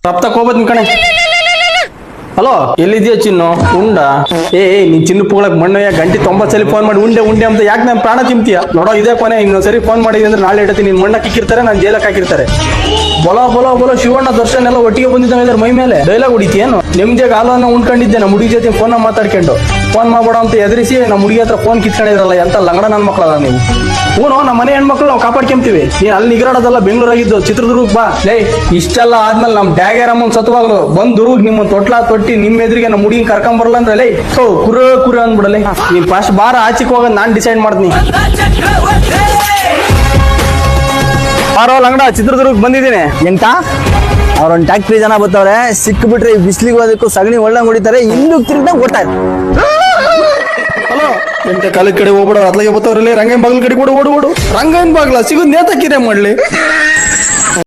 ರಪ್ತಕ್ ಹೋಗ್ಬೋದು ಕಣೆ. ಹಲೋ, ಎಲ್ಲಿದ್ಯಾ ಚಿನ್ನು? ಉಂಡ ನೀನ್ ಚಿನ್ನು ಪುಗಳಕ್ ಮಣ್ಣಯ್ಯ ಗಂಟೆ 90 ಸಲ ಫೋನ್ ಮಾಡಿ ಉಂಡೆ ಉಂಡೆ ಅಂತ ಯಾಕೆ ನನ್ ಪ್ರಾಣ ತಿಂತೀಯ? ನೋಡೋ ಇದೇ ಕೊನೆ, ಇನ್ನೊಂದ್ಸರಿ ಫೋನ್ ಮಾಡಿದ್ರೆ ಅಂದ್ರೆ ನಾಳೆ ಇಡತ್ತೀನಿ. ನಿನ್ ಮಣ್ಣಕ್ಕೆ ಇಕ್ಕಿರ್ತಾರೆ, ನಾನು ಜೈಲಕ್ಕೆ ಹಾಕಿರ್ತಾರೆ. ಬೊಲೋ ಬೊಲೋ ಬೊಲೋ ಶಿವಣ್ಣ ದರ್ಶನ್ ಎಲ್ಲ ಒಟ್ಟಿಗೆ ಬಂದಿದ್ದಾನೆ ಮೈ ಮೇಲೆ ಡೈಲಾಗ್ ಹೊಡಿತೀಯೇನು? ನಿಮ್ಜಾಗ ಹಾಲನ್ನ ಉಂಡ್ಕೊಂಡಿದ್ದೆ ನಮ್ಮ ಹುಡುಗಿ ಜೊತೆ ಫೋನ್ ಮಾತಾಡ್ಕೊಂಡು. ಫೋನ್ ಮಾಡ್ಬೇಡ ಅಂತ ಎದುರಿಸಿ ನಮ್ಮ ಹುಡುಗಿ ಹತ್ರ ಫೋನ್ ಕಿತ್ಕೊಂಡಿದ್ರಲ್ಲ, ಎಂತ ಲಂಗಡ ನನ್ನ ಮಕ್ಕಳಲ್ಲ ನೀವು. ಹೂನು, ನಮ್ಮ ಮನೆ ಹೆಣ್ಮಕ್ಳು ನಾವು ಕಾಪಾಡ್ಕೊಂತೀವಿ. ನೀನ್ ಅಲ್ಲಿ ನಿಗರಾಡೋದಲ್ಲ, ಬೆಂಗಳೂರಾಗಿದ್ದು ಚಿತ್ರದುರ್ಗಕ್ಕೆ ಬಾ. ಲೇ, ಇಷ್ಟೆಲ್ಲ ಆದ್ಮೇಲೆ ನಮ್ ಡ್ಯಾಗ್ಯಾರಮ್ಮನ್ ಸತ್ವಾಗ್ಲು ಬಂದ್ ದುರ್ಗ್ ನಿಮ್ಮ ತೊಟ್ಲಾ ತೊಟ್ಟಿ ನಿಮ್ಮ ಎದುರಿಗೆ ನಮ್ಮ ಹುಡುಗಿನ ಕರ್ಕೊಂಡ್ ಬರಲ್ಲ ಅಂದ್ರೆ ಲೇ ಕುರ ಅಂದ್ಬಿಡಲೆ. ನೀನ್ ಫಸ್ಟ್ ಬಾರ ಆಚಿಕ್ ಹೋಗೋದ್ ನಾನ್ ಡಿಸೈಡ್ ಮಾಡ್ತೀನಿ. ಬಾರೋ ಲಂಗಡ, ಚಿತ್ರದುರ್ಗ ಬಂದಿದ್ದೀನಿ. ಎಂತ ಅವ್ರೊಂದು ಟ್ಯಾಕ್ಟ್ರಿ ಜನ ಬರ್ತಾವ್ರೆ, ಸಿಕ್ ಬಿಟ್ರೆ ಬಿಸ್ಲಿಗೆ ಹೋದಕ್ಕೂ ಸಗಣಿ ಒಳ್ಳೆ ಹೊಡಿತಾರೆ. ಇನ್ನು ತಿರುಗಿ ಓಡ್ತಾರೆ. ಹಲೋ, ಎಂತ ಕಾಲದ ಕಡೆ ಹೋಗ್ಬಿಡ, ಅತ್ಲಾಗೆ ಬರ್ತಾವ್ರಲ್ಲಿ ರಂಗನ್ ಬಾಗ್ಲ ಕಡೆ ಓಡು ಓಡು ಓಡು. ರಂಗನ್ ಬಾಗ್ಲ ಸಿಗೋದ್ ನೇತಕ್ಕಿರೇ ಮಾಡ್ಲಿ.